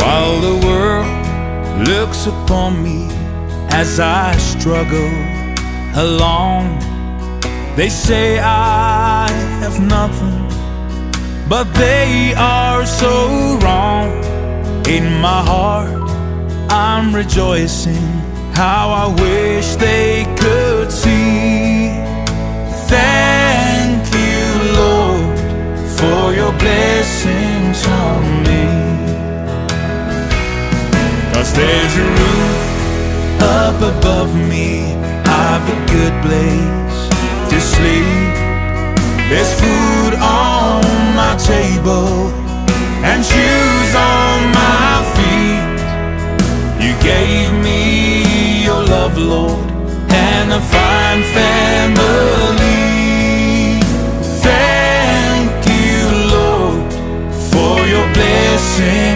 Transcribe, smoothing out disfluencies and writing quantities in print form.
While the world looks upon me as I struggle along, they say I have nothing, but they are so wrong. In my heart I'm rejoicing, how I wish they could see. Thank you, Lord, for your blessings on me. 'Cause there's a roof up above me, I've a good place to sleep. There's food on my table and shoes on